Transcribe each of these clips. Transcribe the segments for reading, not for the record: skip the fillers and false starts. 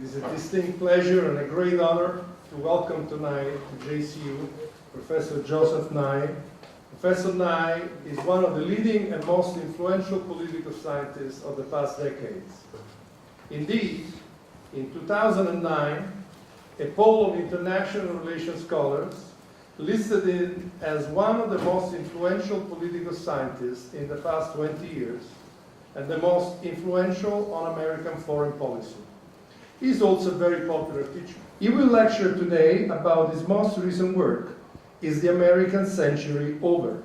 It is a distinct pleasure and a great honor to welcome tonight to JCU Professor Joseph Nye. Professor Nye is one of the leading and most influential political scientists of the past decades. Indeed, in 2009, a poll of international relations scholars listed him as one of the most influential political scientists in the past 20 years and the most influential on American foreign policy. He's also a very popular teacher. He will lecture today about his most recent work, Is the American Century Over?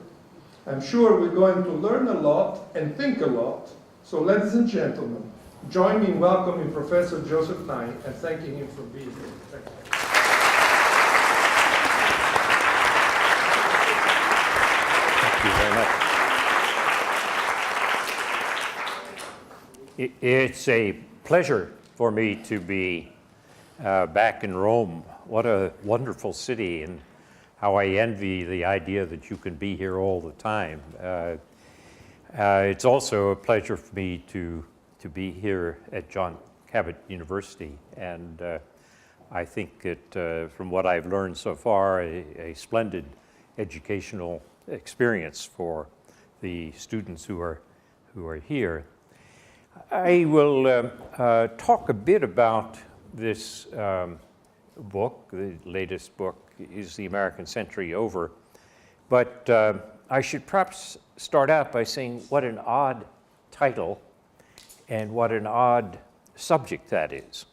I'm sure we're going to learn a lot and think a lot, so ladies and gentlemen, join me in welcoming Professor Joseph Nye and thanking him for being here. Thank you. Thank you very much. It's a pleasure for me to be back in Rome. What a wonderful city, and how I envy the idea that you can be here all the time. It's also a pleasure for me to be here at John Cabot University, and I think that from what I've learned so far, a splendid educational experience for the students who are here. I will talk a bit about this book. The latest book, Is the American Century Over? But I should perhaps start out by saying what an odd title and what an odd subject that is.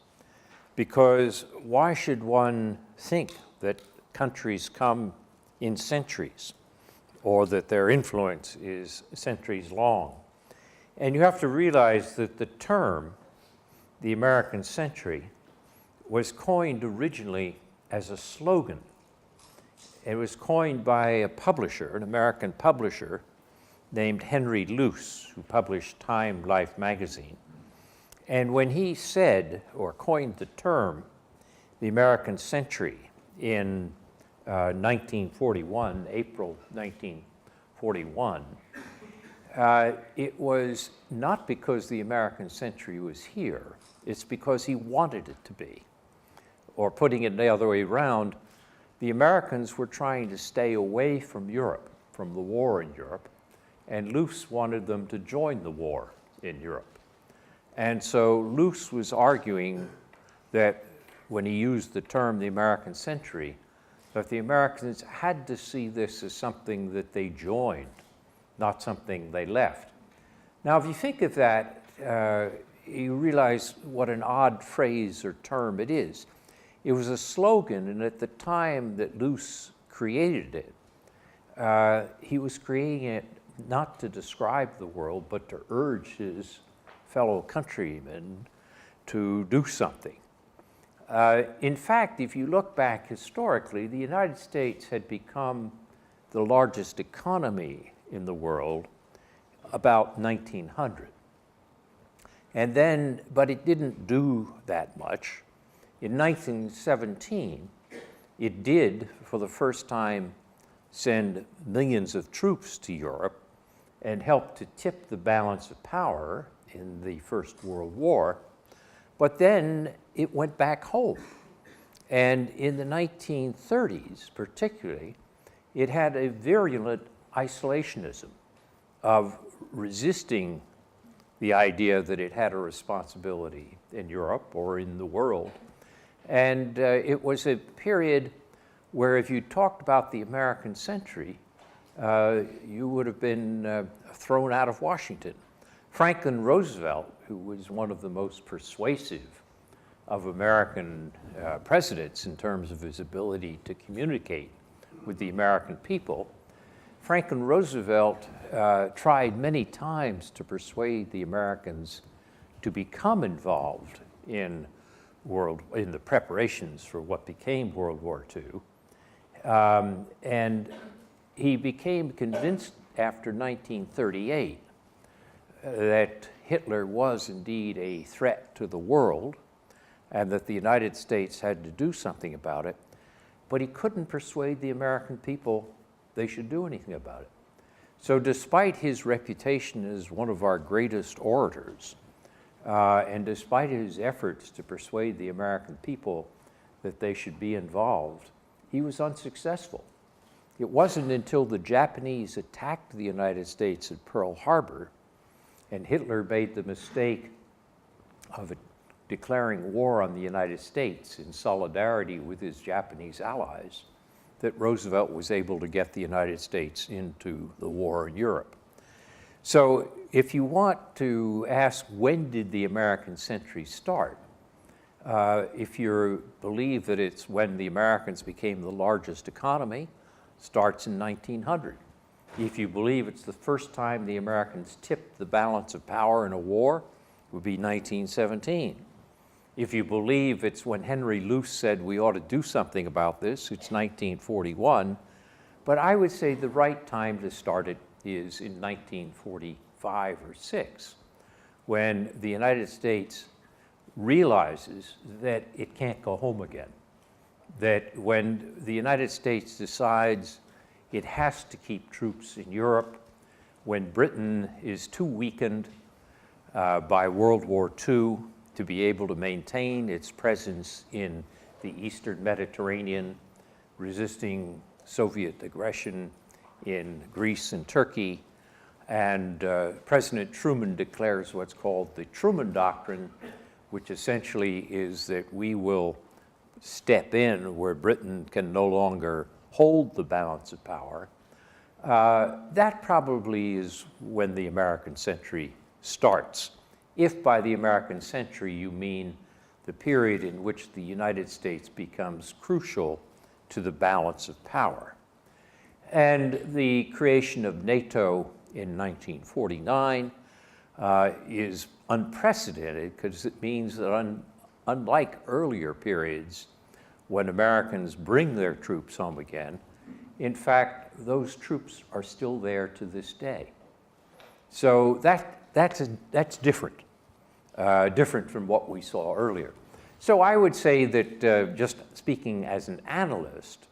Because why should one think that countries come in centuries, or that their influence is centuries long? And you have to realize that the term, the American century, was coined originally as a slogan. It was coined by a publisher, an American publisher, named Henry Luce, who published Time Life magazine. And when he said, or coined the term, the American century in 1941, April 1941, it was not because the American century was here, it's because he wanted it to be. Or putting it the other way around, the Americans were trying to stay away from Europe, from the war in Europe, and Luce wanted them to join the war in Europe. And so Luce was arguing that when he used the term the American century, that the Americans had to see this as something that they joined, not something they left. Now, if you think of that, you realize what an odd phrase or term it is. It was a slogan, and at the time that Luce created it, he was creating it not to describe the world, but to urge his fellow countrymen to do something. In fact, if you look back historically, the United States had become the largest economy in the world about 1900. And then, but it didn't do that much. In 1917, it did, for the first time, send millions of troops to Europe and help to tip the balance of power in the First World War. But then it went back home. And in the 1930s, particularly, it had a virulent isolationism of resisting the idea that it had a responsibility in Europe or in the world. And it was a period where if you talked about the American century, you would have been thrown out of Washington. Franklin Roosevelt, who was one of the most persuasive of American presidents in terms of his ability to communicate with the American people, Franklin Roosevelt tried many times to persuade the Americans to become involved in the preparations for what became World War II. And he became convinced after 1938 that Hitler was indeed a threat to the world and that the United States had to do something about it, but he couldn't persuade the American people they should do anything about it. So despite his reputation as one of our greatest orators, And despite his efforts to persuade the American people that they should be involved, he was unsuccessful. It wasn't until the Japanese attacked the United States at Pearl Harbor and Hitler made the mistake of declaring war on the United States in solidarity with his Japanese allies that Roosevelt was able to get the United States into the war in Europe. So if you want to ask when did the American century start, if you believe that it's when the Americans became the largest economy, starts in 1900. If you believe it's the first time the Americans tipped the balance of power in a war, it would be 1917. If you believe it's when Henry Luce said we ought to do something about this, it's 1941. But I would say the right time to start it is in 1945 or 6, when the United States realizes that it can't go home again. That when the United States decides it has to keep troops in Europe, when Britain is too weakened by World War II to be able to maintain its presence in the Eastern Mediterranean, resisting Soviet aggression in Greece and Turkey, and President Truman declares what's called the Truman Doctrine, which essentially is that we will step in where Britain can no longer hold the balance of power. That probably is when the American century starts. If by the American century you mean the period in which the United States becomes crucial to the balance of power. And the creation of NATO in 1949 is unprecedented because it means that unlike earlier periods when Americans bring their troops home again, in fact, those troops are still there to this day. So that's different, different from what we saw earlier. So I would say that just speaking as an analyst,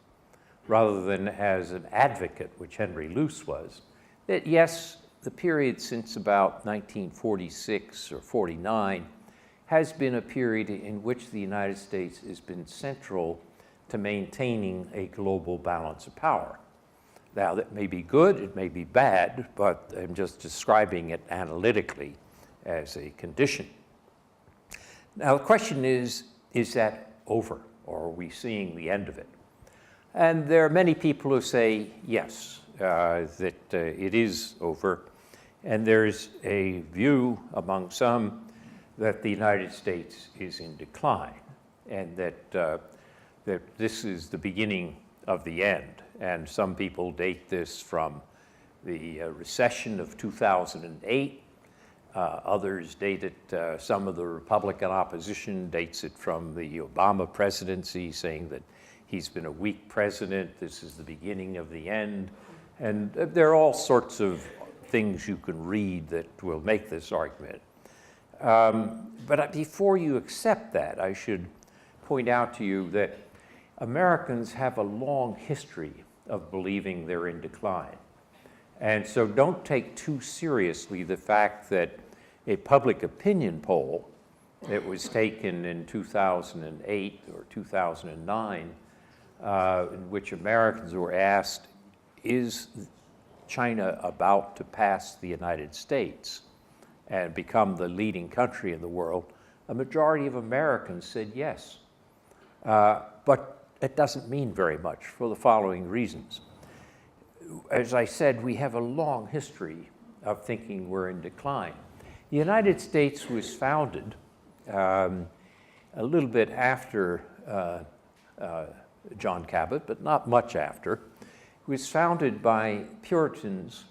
rather than as an advocate, which Henry Luce was, that yes, the period since about 1946 or 49 has been a period in which the United States has been central to maintaining a global balance of power. Now, that may be good, it may be bad, but I'm just describing it analytically as a condition. Now, the question is that over, or are we seeing the end of it? And there are many people who say yes, that it is over. And there's a view among some that the United States is in decline, and that this is the beginning of the end. And some people date this from the recession of 2008. Others date it, some of the Republican opposition dates it from the Obama presidency, saying that he's been a weak president, this is the beginning of the end. And there are all sorts of things you can read that will make this argument. But before you accept that, I should point out to you that Americans have a long history of believing they're in decline. And so don't take too seriously the fact that a public opinion poll that was taken in 2008 or 2009, in which Americans were asked, is China about to pass the United States and become the leading country in the world? A majority of Americans said yes. But it doesn't mean very much for the following reasons. As I said, we have a long history of thinking we're in decline. The United States was founded a little bit after John Cabot, but not much after. It was founded by Puritans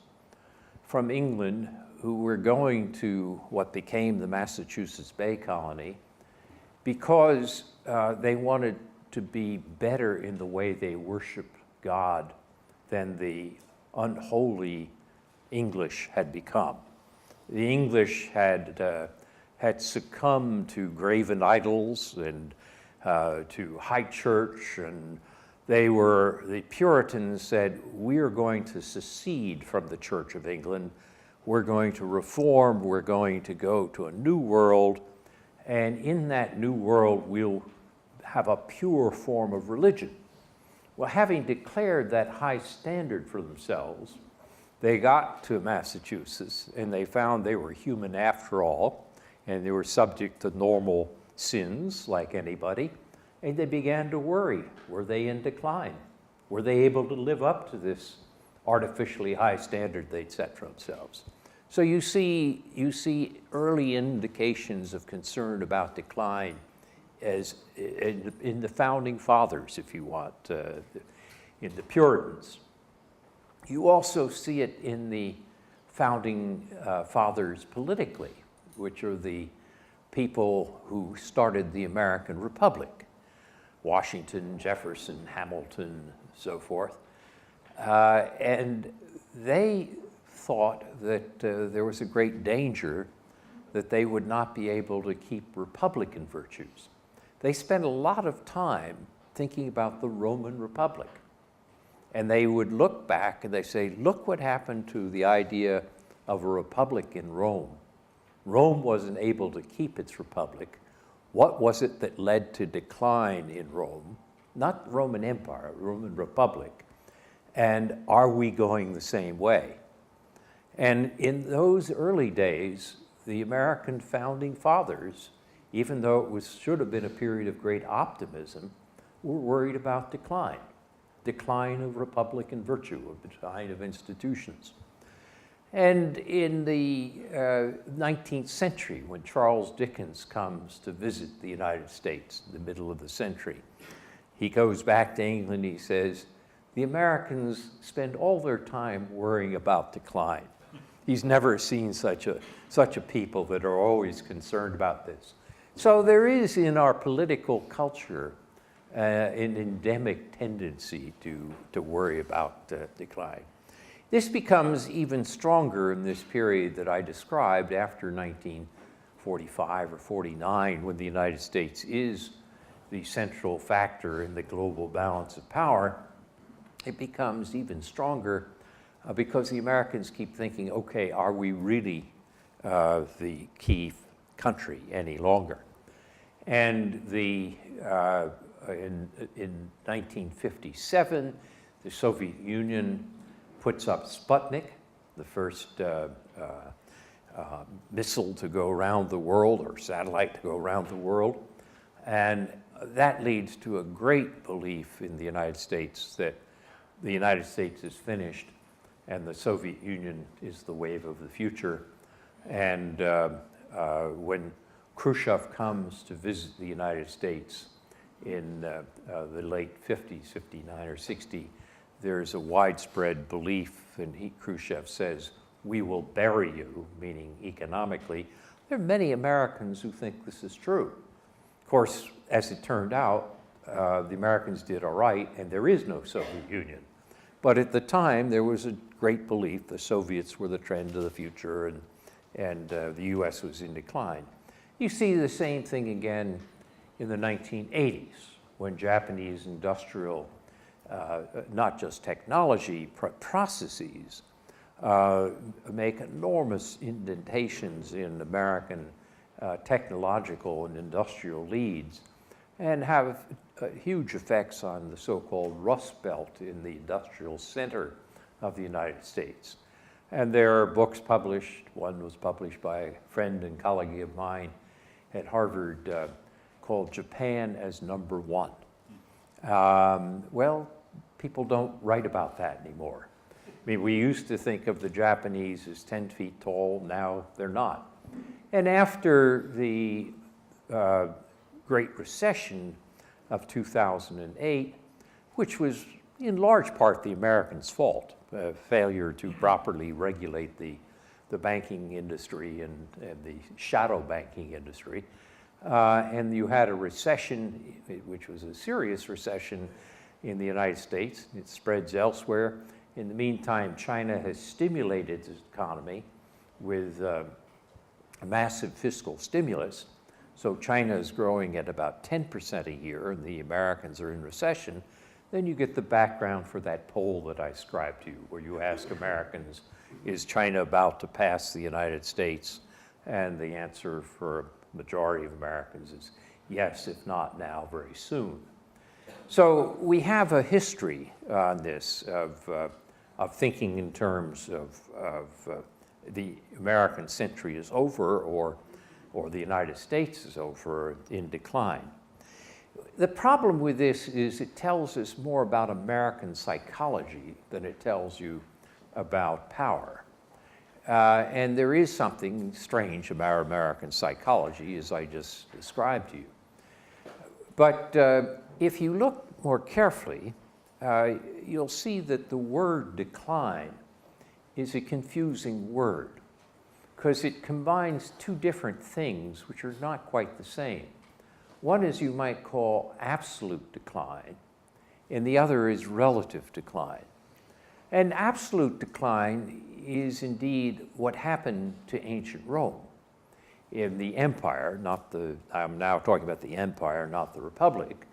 from England who were going to what became the Massachusetts Bay Colony because they wanted to be better in the way they worshiped God than the unholy English had become. The English had succumbed to graven idols and to high church, and the Puritans said, we are going to secede from the Church of England. we're going to reform, we're going to go to a new world, and in that new world we'll have a pure form of religion. Well, having declared that high standard for themselves, they got to Massachusetts and they found they were human after all, and they were subject to normal sins like anybody, and they began to worry. Were they in decline? Were they able to live up to this artificially high standard they'd set for themselves? So you see early indications of concern about decline as in the founding fathers, if you want, in the Puritans. You also see it in the founding fathers politically, which are the people who started the American Republic, Washington, Jefferson, Hamilton, so forth. And they thought that there was a great danger that they would not be able to keep Republican virtues. They spent a lot of time thinking about the Roman Republic. And they would look back and they say, look what happened to the idea of a republic in Rome. Rome wasn't able to keep its republic. What was it that led to decline in Rome? Not Roman Empire, Roman Republic. And are we going the same way? And in those early days, the American founding fathers, even though it should have been a period of great optimism, were worried about decline of Republican virtue, of decline of institutions. And in the 19th century, when Charles Dickens comes to visit the United States in the middle of the century, he goes back to England, he says, the Americans spend all their time worrying about decline. He's never seen such a people that are always concerned about this. So there is in our political culture an endemic tendency to worry about decline. This becomes even stronger in this period that I described after 1945 or 49, when the United States is the central factor in the global balance of power. It becomes even stronger because the Americans keep thinking, okay, are we really the key country any longer? And in 1957, the Soviet Union puts up Sputnik, the first missile to go around the world, or satellite to go around the world. And that leads to a great belief in the United States that the United States is finished and the Soviet Union is the wave of the future. And when Khrushchev comes to visit the United States in the late 50s, 59 or 60, there's a widespread belief, and Khrushchev says, we will bury you, meaning economically. There are many Americans who think this is true. Of course, as it turned out, the Americans did all right, and there is no Soviet Union. But at the time, there was a great belief the Soviets were the trend of the future, and the US was in decline. You see the same thing again in the 1980s, when Japanese industrial, not just technology, processes, make enormous indentations in American technological and industrial leads, and have huge effects on the so-called Rust Belt in the industrial center of the United States. And there are books published. One was published by a friend and colleague of mine at Harvard called Japan as Number One. Well, people don't write about that anymore. I mean, we used to think of the Japanese as 10 feet tall. Now they're not. And after the Great Recession of 2008, which was in large part the Americans' fault, failure to properly regulate the banking industry and the shadow banking industry. And you had a recession, which was a serious recession in the United States. It spreads elsewhere. In the meantime, China has stimulated its economy with a massive fiscal stimulus. So China is growing at about 10% a year, and the Americans are in recession. Then you get the background for that poll that I described to you, where you ask Americans, Is China about to pass the United States? And the answer for a majority of Americans is yes, if not now, very soon. So we have a history on this of thinking in terms of the American century is over, or the United States is over, in decline. The problem with this is it tells us more about American psychology than it tells you about power. And there is something strange about American psychology, as I just described to you. But if you look more carefully, you'll see that the word decline is a confusing word, because it combines two different things which are not quite the same. One is you might call absolute decline, and the other is relative decline. And absolute decline is indeed what happened to ancient Rome in the empire, I'm now talking about the empire, not the republic,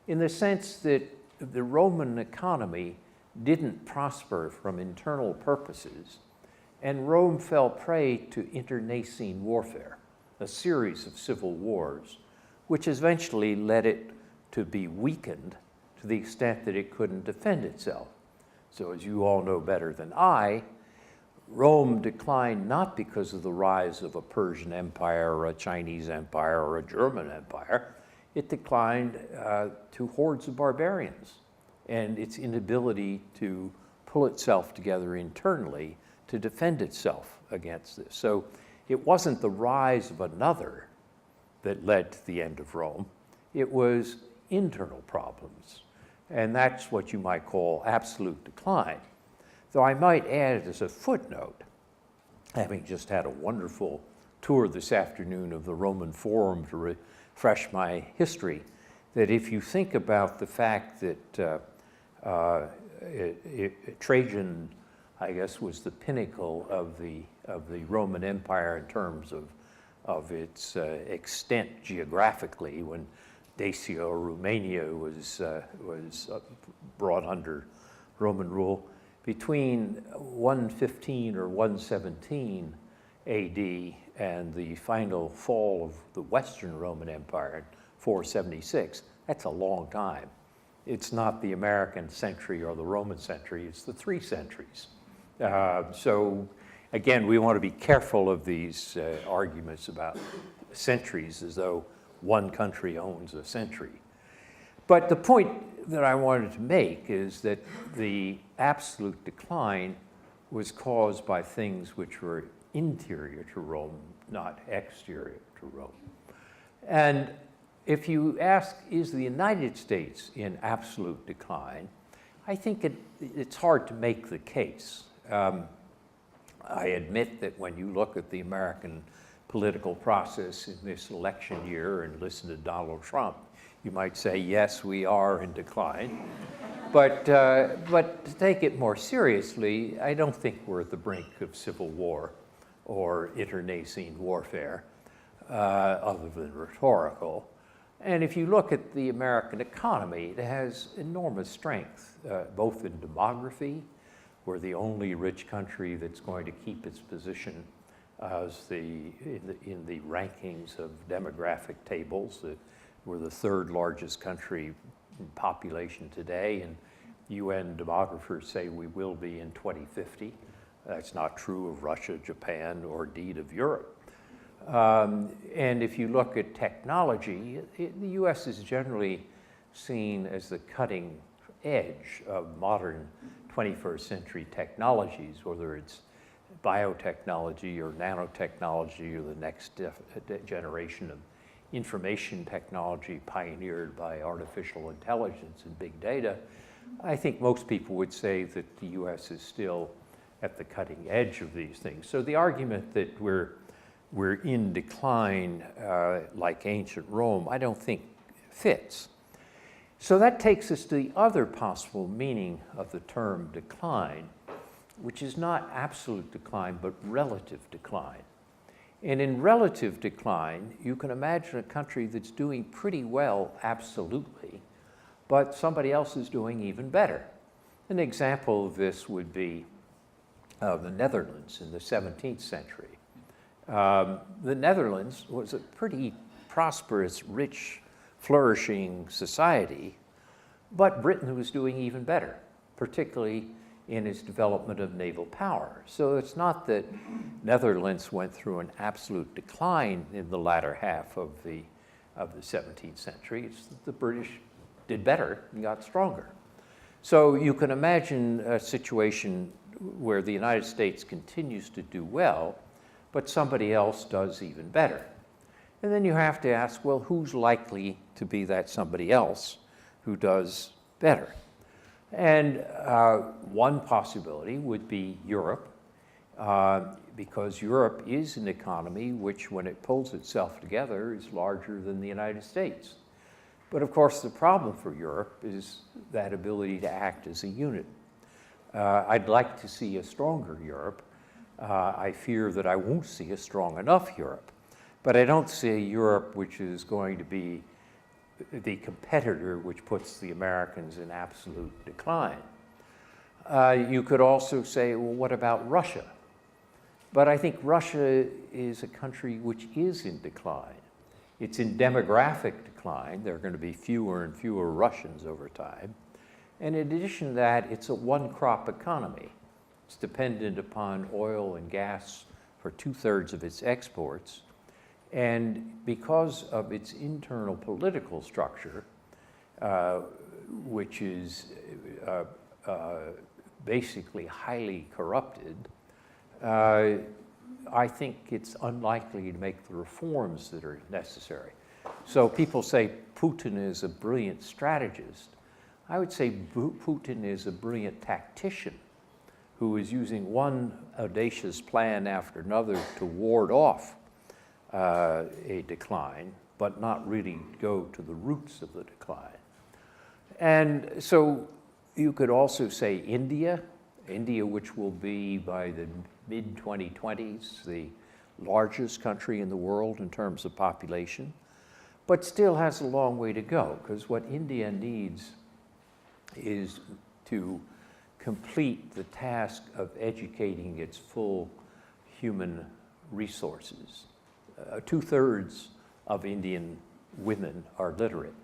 in the sense that the Roman economy didn't prosper from internal purposes, and Rome fell prey to internecine warfare, a series of civil wars, which eventually led it to be weakened to the extent that it couldn't defend itself. So as you all know better than I, Rome declined not because of the rise of a Persian empire or a Chinese empire or a German empire. It declined to hordes of barbarians and its inability to pull itself together internally to defend itself against this. So it wasn't the rise of another that led to the end of Rome. It was internal problems. And that's what you might call absolute decline. Though I might add as a footnote, having just had a wonderful tour this afternoon of the Roman Forum to refresh my history, that if you think about the fact that Trajan, I guess, was the pinnacle of the Roman Empire in terms of its extent geographically, when Dacia or Romania was brought under Roman rule. Between 115 or 117 AD and the final fall of the Western Roman Empire in 476, that's a long time. It's not the American century or the Roman century, it's the 3 centuries. So again, we want to be careful of these arguments about centuries as though one country owns a century. But the point that I wanted to make is that the absolute decline was caused by things which were interior to Rome, not exterior to Rome. And if you ask, is the United States in absolute decline, I think it's hard to make the case. I admit that when you look at the American political process in this election year and listen to Donald Trump, you might say, yes, we are in decline. But to take it more seriously, I don't think we're at the brink of civil war or internecine warfare, other than rhetorical. And if you look at the American economy, it has enormous strength, both in demography. We're the only rich country that's going to keep its position as in the rankings of demographic tables. We're the 3rd largest country in population today, and UN demographers say we will be in 2050. That's not true of Russia, Japan, or indeed of Europe. And if you look at technology, the US is generally seen as the cutting edge of modern 21st century technologies, whether it's biotechnology or nanotechnology or the next generation of information technology pioneered by artificial intelligence and big data. I think most people would say that the US is still at the cutting edge of these things. So the argument that we're in decline like ancient Rome, I don't think fits. So that takes us to the other possible meaning of the term decline, which is not absolute decline, but relative decline. And in relative decline, you can imagine a country that's doing pretty well, absolutely, but somebody else is doing even better. An example of this would be of the Netherlands in the 17th century. The Netherlands was a pretty prosperous, rich, flourishing society, but Britain was doing even better, particularly in its development of naval power. So it's not that Netherlands went through an absolute decline in the latter half of the 17th century. It's that the British did better and got stronger. So you can imagine a situation where the United States continues to do well, but somebody else does even better. And then you have to ask, well, who's likely to be that somebody else who does better? And one possibility would be Europe, because Europe is an economy which, when it pulls itself together, is larger than the United States. But of course, the problem for Europe is that ability to act as a unit. I'd like to see a stronger Europe. I fear that I won't see a strong enough Europe. But I don't see a Europe which is going to be the competitor which puts the Americans in absolute decline. You could also say, well, what about Russia? But I think Russia is a country which is in decline. It's in demographic decline. There are going to be fewer and fewer Russians over time. And in addition to that, it's a one-crop economy. It's dependent upon oil and gas for 2/3 of its exports. And because of its internal political structure, which is basically highly corrupted, I think it's unlikely to make the reforms that are necessary. So people say Putin is a brilliant strategist. I would say Putin is a brilliant tactician who is using one audacious plan after another to ward off a decline, but not really go to the roots of the decline. And so you could also say India, which will be by the mid-2020s the largest country in the world in terms of population, but still has a long way to go, because what India needs is to complete the task of educating its full human resources. 2/3 of Indian women are literate.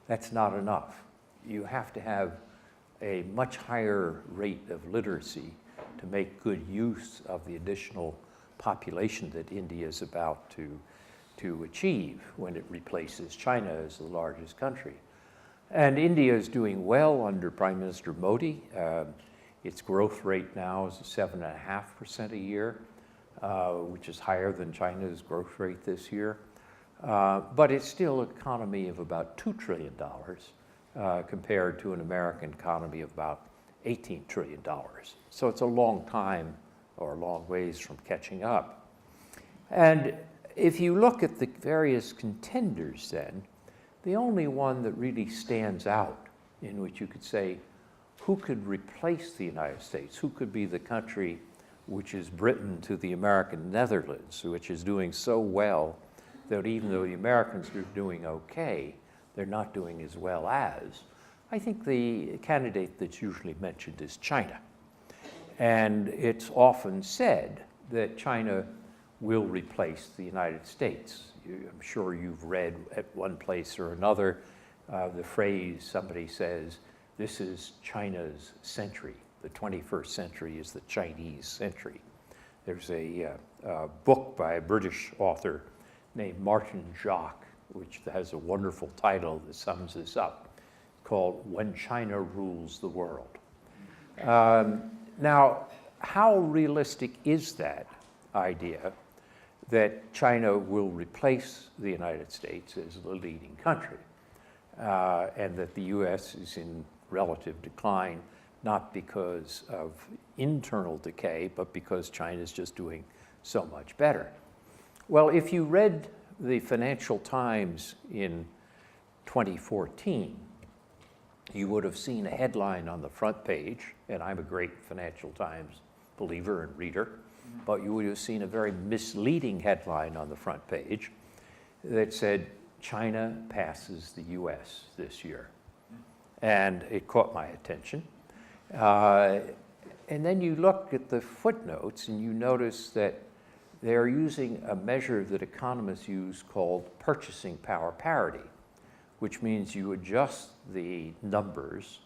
That's not enough. You have to have a much higher rate of literacy to make good use of the additional population that India is about to achieve when it replaces China as the largest country. And India is doing well under Prime Minister Modi. Its growth rate now is 7.5% a year, which is higher than China's growth rate this year. But it's still an economy of about $2 trillion compared to an American economy of about $18 trillion. So it's a long time or a long ways from catching up. And if you look at the various contenders then, the only one that really stands out in which you could say, who could replace the United States? Who could be the country which is Britain to the American Netherlands, which is doing so well that even though the Americans are doing okay, they're not doing as well as? I think the candidate that's usually mentioned is China. And it's often said that China will replace the United States. I'm sure you've read at one place or another the phrase, somebody says, this is China's century. The 21st century is the Chinese century. There's a book by a British author named Martin Jacques, which has a wonderful title that sums this up, called When China Rules the World. Now, how realistic is that idea that China will replace the United States as the leading country, and that the US is in relative decline, not because of internal decay, but because China is just doing so much better? Well, if you read the Financial Times in 2014, you would have seen a headline on the front page, and I'm a great Financial Times believer and reader, but you would have seen a very misleading headline on the front page that said, China passes the US this year. And it caught my attention. And then you look at the footnotes and you notice that they're using a measure that economists use called purchasing power parity, which means you adjust the numbers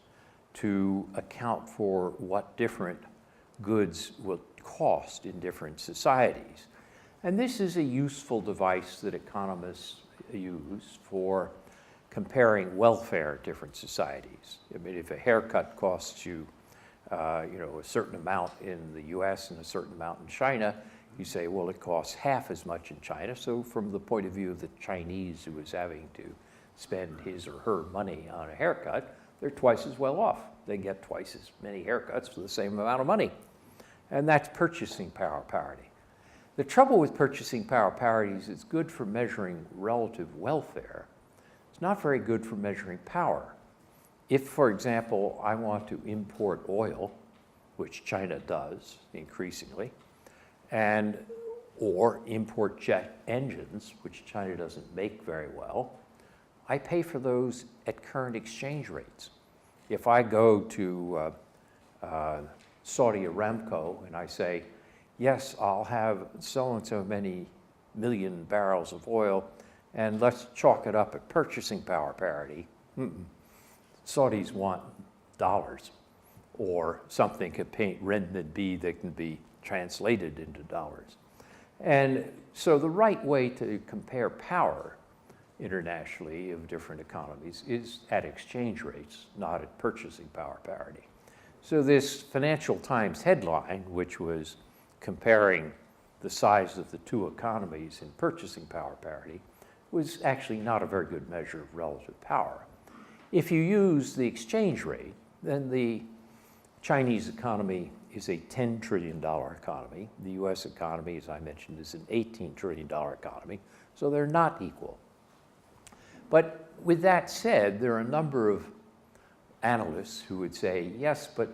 to account for what different goods will cost in different societies. And this is a useful device that economists use for comparing welfare in different societies. I mean, if a haircut costs you, a certain amount in the US and a certain amount in China, you say, well, it costs half as much in China. So from the point of view of the Chinese who is having to spend his or her money on a haircut, they're twice as well off. They get twice as many haircuts for the same amount of money. And that's purchasing power parity. The trouble with purchasing power parity is it's good for measuring relative welfare. It's not very good for measuring power. If, for example, I want to import oil, which China does increasingly, or import jet engines, which China doesn't make very well, I pay for those at current exchange rates. If I go to Saudi Aramco and I say, yes, I'll have so and so many million barrels of oil, and let's chalk it up at purchasing power parity. Saudis want dollars or something renminbi that can be translated into dollars. And so the right way to compare power internationally of different economies is at exchange rates, not at purchasing power parity. So this Financial Times headline, which was comparing the size of the two economies in purchasing power parity, was actually not a very good measure of relative power. If you use the exchange rate, then the Chinese economy is a $10 trillion economy. The US economy, as I mentioned, is an $18 trillion economy, so they're not equal. But with that said, there are a number of analysts who would say, yes, but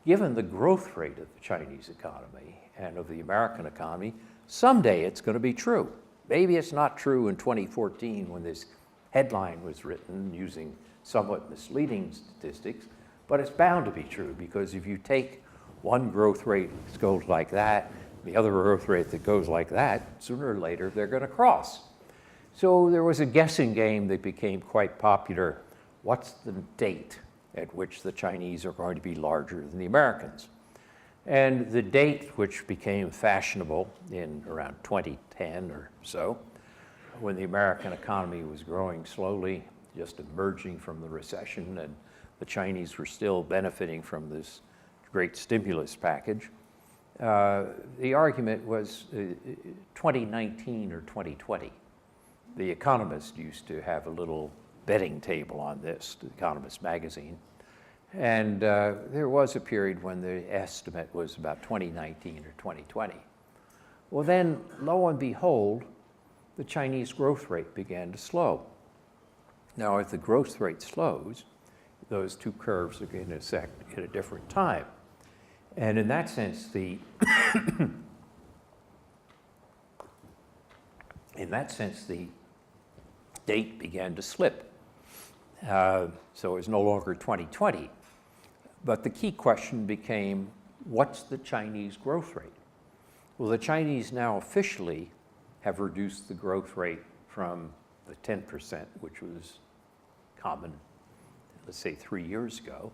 given the growth rate of the Chinese economy and of the American economy, someday it's going to be true. Maybe it's not true in 2014 when this headline was written using somewhat misleading statistics, but it's bound to be true because if you take one growth rate that goes like that, the other growth rate that goes like that, sooner or later they're going to cross. So there was a guessing game that became quite popular. What's the date at which the Chinese are going to be larger than the Americans? And the date which became fashionable in around 2010 or so, when the American economy was growing slowly, just emerging from the recession, and the Chinese were still benefiting from this great stimulus package, the argument was 2019 or 2020. The Economist used to have a little betting table on this, the Economist magazine. And there was a period when the estimate was about 2019 or 2020. Well, then, lo and behold, the Chinese growth rate began to slow. Now, if the growth rate slows, those two curves are going to intersect at a different time. And in that sense, the date began to slip. So it was no longer 2020. But the key question became, what's the Chinese growth rate? Well, the Chinese now officially have reduced the growth rate from the 10%, which was common, let's say 3 years ago,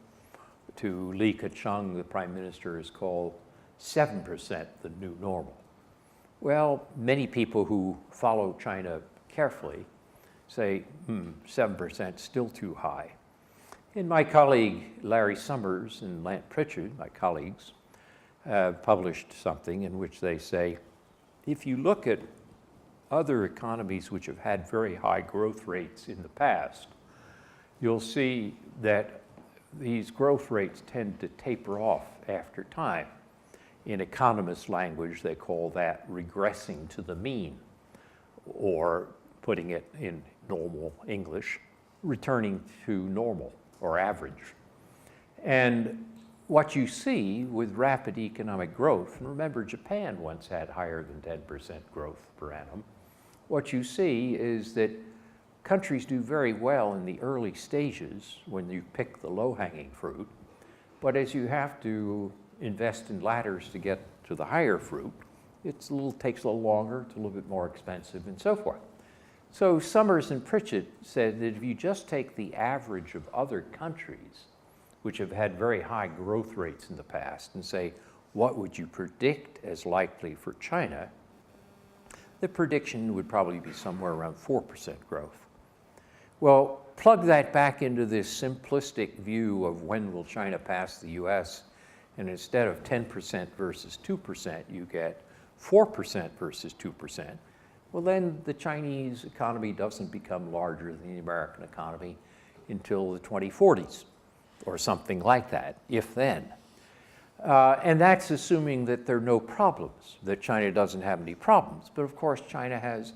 to Li Keqiang, the prime minister, has called 7% the new normal. Well, many people who follow China carefully say, 7% still too high. And my colleague Larry Summers and Lant Pritchard, my colleagues, published something in which they say, if you look at other economies which have had very high growth rates in the past, you'll see that these growth rates tend to taper off after time. In economist language, they call that regressing to the mean, or putting it in normal English, returning to normal or average. And what you see with rapid economic growth, and remember Japan once had higher than 10% growth per annum, what you see is that countries do very well in the early stages when you pick the low-hanging fruit, but as you have to invest in ladders to get to the higher fruit. Takes a little longer, it's a little bit more expensive, and so forth. So Summers and Pritchett said that if you just take the average of other countries which have had very high growth rates in the past and say, what would you predict as likely for China? The prediction would probably be somewhere around 4% growth. Well, plug that back into this simplistic view of when will China pass the US, and instead of 10% versus 2%, you get 4% versus 2%. Well, then the Chinese economy doesn't become larger than the American economy until the 2040s or something like that, if then. And that's assuming that there are no problems, that China doesn't have any problems. But of course, China has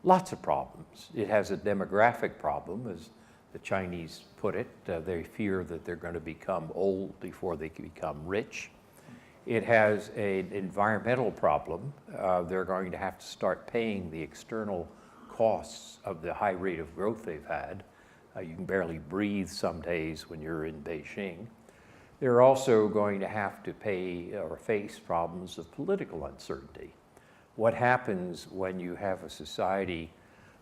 lots of problems. It has a demographic problem, as the Chinese put it. They fear that they're going to become old before they can become rich. It has an environmental problem. They're going to have to start paying the external costs of the high rate of growth they've had. You can barely breathe some days when you're in Beijing. They're also going to have to pay or face problems of political uncertainty. What happens when you have a society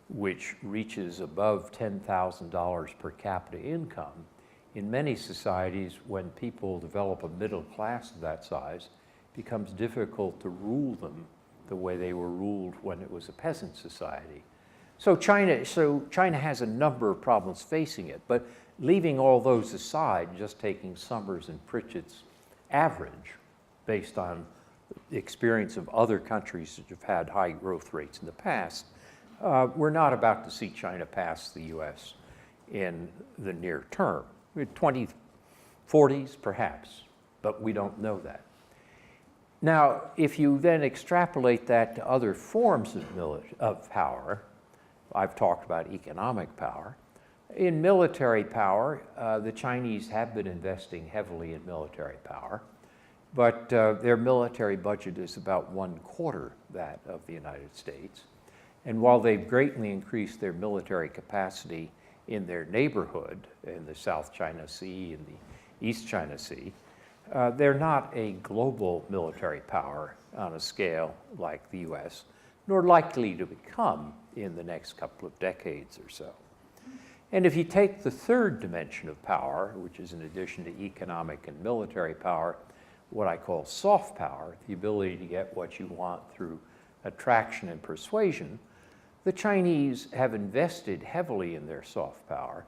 which reaches above $10,000 per capita income? In many societies, when people develop a middle class of that size, it becomes difficult to rule them the way they were ruled when it was a peasant society. So China has a number of problems facing it, but leaving all those aside, just taking Summers and Pritchett's average based on the experience of other countries that have had high growth rates in the past, we're not about to see China pass the US in the near term. 2040s, perhaps, but we don't know that. Now, if you then extrapolate that to other forms of power, I've talked about economic power. In military power, the Chinese have been investing heavily in military power, but their military budget is about 1/4 that of the United States. And while they've greatly increased their military capacity in their neighborhood, in the South China Sea and the East China Sea, they're not a global military power on a scale like the US, nor likely to become in the next couple of decades or so. And if you take the third dimension of power, which is in addition to economic and military power, what I call soft power, the ability to get what you want through attraction and persuasion, the Chinese have invested heavily in their soft power,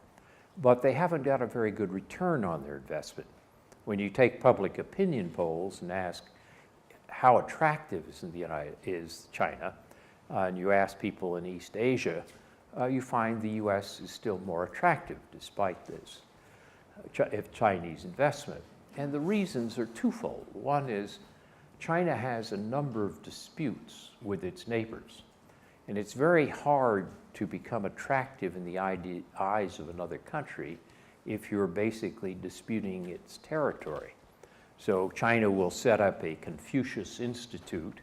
but they haven't got a very good return on their investment. When you take public opinion polls and ask how attractive is China, and you ask people in East Asia, you find the US is still more attractive despite this Chinese investment. And the reasons are twofold. One is China has a number of disputes with its neighbors. And it's very hard to become attractive in the eyes of another country if you're basically disputing its territory. So China will set up a Confucius Institute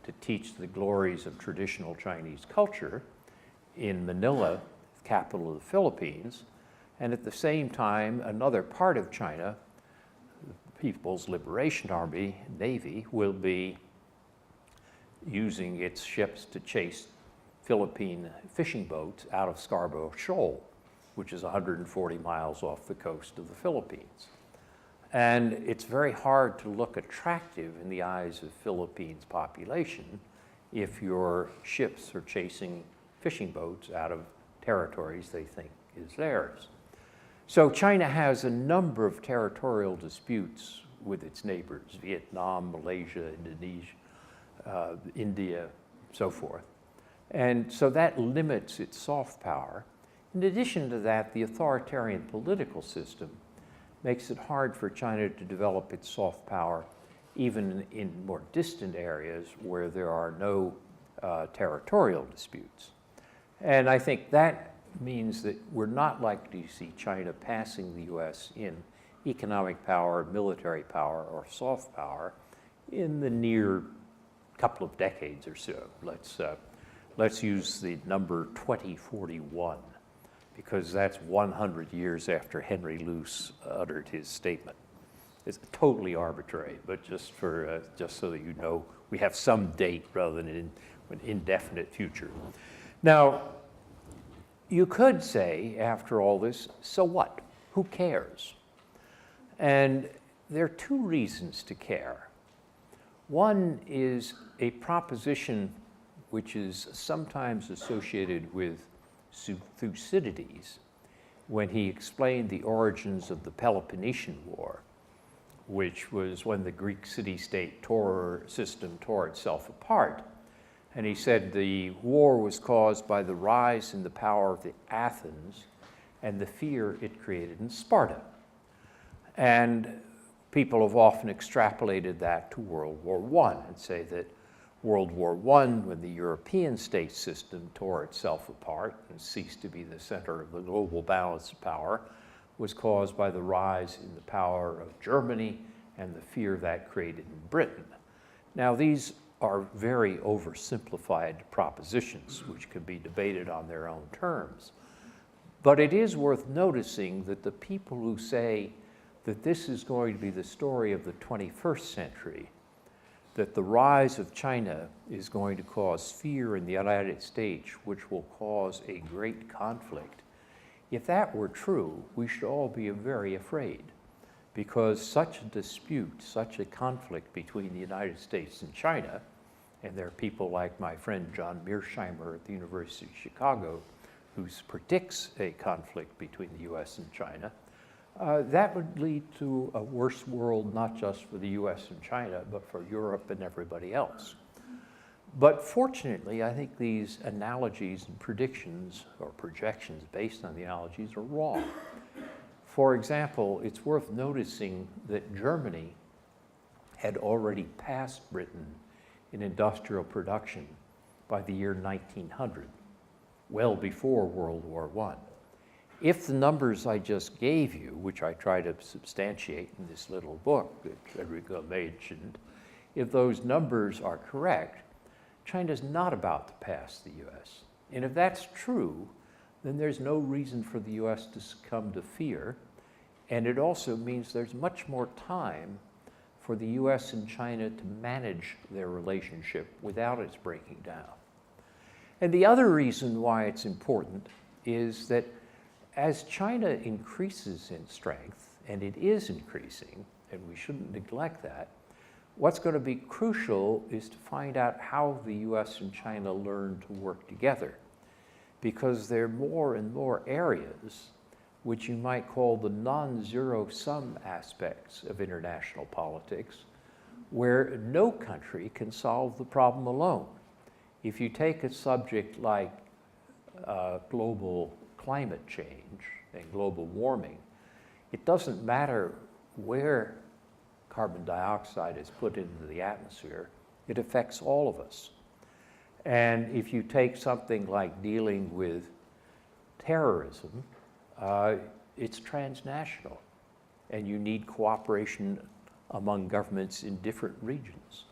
to teach the glories of traditional Chinese culture in Manila, capital of the Philippines, and at the same time, another part of China, the People's Liberation Army, Navy, will be using its ships to chase Philippine fishing boats out of Scarborough Shoal, which is 140 miles off the coast of the Philippines. And it's very hard to look attractive in the eyes of Philippines' population if your ships are chasing fishing boats out of territories they think is theirs. So China has a number of territorial disputes with its neighbors, Vietnam, Malaysia, Indonesia, India, so forth. And so that limits its soft power. In addition to that, the authoritarian political system makes it hard for China to develop its soft power even in more distant areas where there are no territorial disputes. And I think that means that we're not likely to see China passing the US in economic power, military power, or soft power in the near couple of decades or so. Let's use the number 2041, because that's 100 years after Henry Luce uttered his statement. It's totally arbitrary, but just for just so that you know, we have some date rather than an indefinite future. Now, you could say, after all this, so what? Who cares? And there are two reasons to care. One is a proposition which is sometimes associated with Thucydides when he explained the origins of the Peloponnesian War, which was when the Greek city-state system tore itself apart. And he said the war was caused by the rise in the power of the Athens and the fear it created in Sparta. And people have often extrapolated that to World War I and say that World War I, when the European state system tore itself apart and ceased to be the center of the global balance of power, was caused by the rise in the power of Germany and the fear that created in Britain. Now, these are very oversimplified propositions which can be debated on their own terms. But it is worth noticing that the people who say that this is going to be the story of the 21st century, that the rise of China is going to cause fear in the United States, which will cause a great conflict. If that were true, we should all be very afraid, because such a dispute, such a conflict between the United States and China, and there are people like my friend John Mearsheimer at the University of Chicago who predicts a conflict between the US and China, that would lead to a worse world, not just for the US and China, but for Europe and everybody else. But fortunately, I think these analogies and predictions or projections based on the analogies are wrong. For example, it's worth noticing that Germany had already passed Britain in industrial production by the year 1900, well before World War I. If the numbers I just gave you, which I try to substantiate in this little book that Federico mentioned, if those numbers are correct, China's not about to pass the US. And if that's true, then there's no reason for the US to succumb to fear. And it also means there's much more time for the US and China to manage their relationship without its breaking down. And the other reason why it's important is that as China increases in strength, and it is increasing, and we shouldn't neglect that, what's going to be crucial is to find out how the US and China learn to work together, because there are more and more areas which you might call the non-zero-sum aspects of international politics, where no country can solve the problem alone. If you take a subject like global climate change and global warming, it doesn't matter where carbon dioxide is put into the atmosphere, it affects all of us. And if you take something like dealing with terrorism, it's transnational, and you need cooperation among governments in different regions.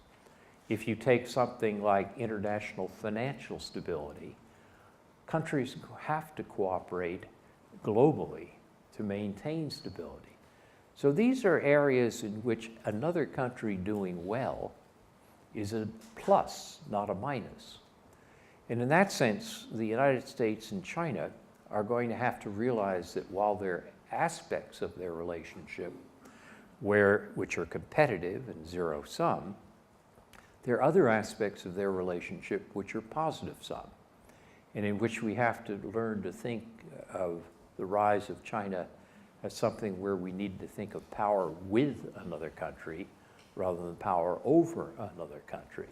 If you take something like international financial stability, countries have to cooperate globally to maintain stability. So these are areas in which another country doing well is a plus, not a minus. And in that sense, the United States and China are going to have to realize that while there are aspects of their relationship which are competitive and zero-sum, there are other aspects of their relationship which are positive-sum, and in which we have to learn to think of the rise of China as something where we need to think of power with another country rather than power over another country.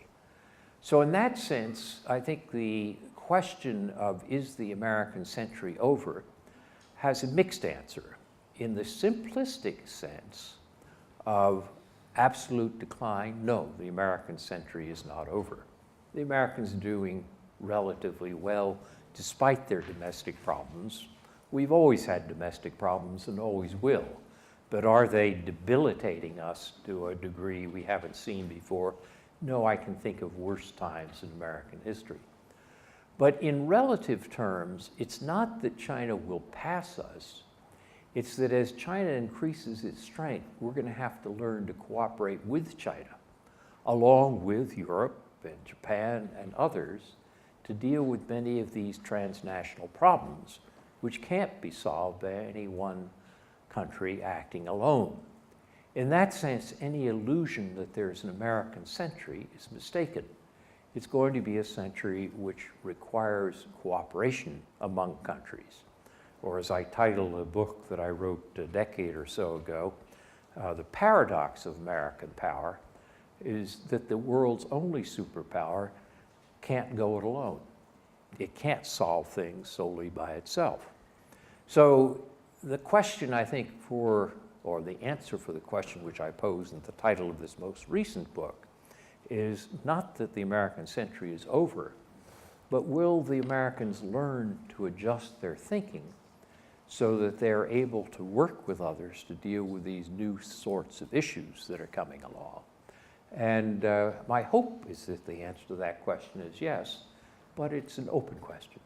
So in that sense, I think the question of is the American century over has a mixed answer. In the simplistic sense of absolute decline, no, the American century is not over. The Americans are doing relatively well despite their domestic problems. We've always had domestic problems and always will, but are they debilitating us to a degree we haven't seen before? No, I can think of worse times in American history. But in relative terms, it's not that China will pass us, It's that as China increases its strength, we're going to have to learn to cooperate with China, along with Europe and Japan and others, to deal with many of these transnational problems, which can't be solved by any one country acting alone. In that sense, any illusion that there's an American century is mistaken. It's going to be a century which requires cooperation among countries. Or as I titled a book that I wrote a decade or so ago, the paradox of American power is that the world's only superpower can't go it alone. It can't solve things solely by itself. So the question, I think, or the answer for the question which I posed in the title of this most recent book is not that the American century is over, but will the Americans learn to adjust their thinking so that they're able to work with others to deal with these new sorts of issues that are coming along? And my hope is that the answer to that question is yes, but it's an open question.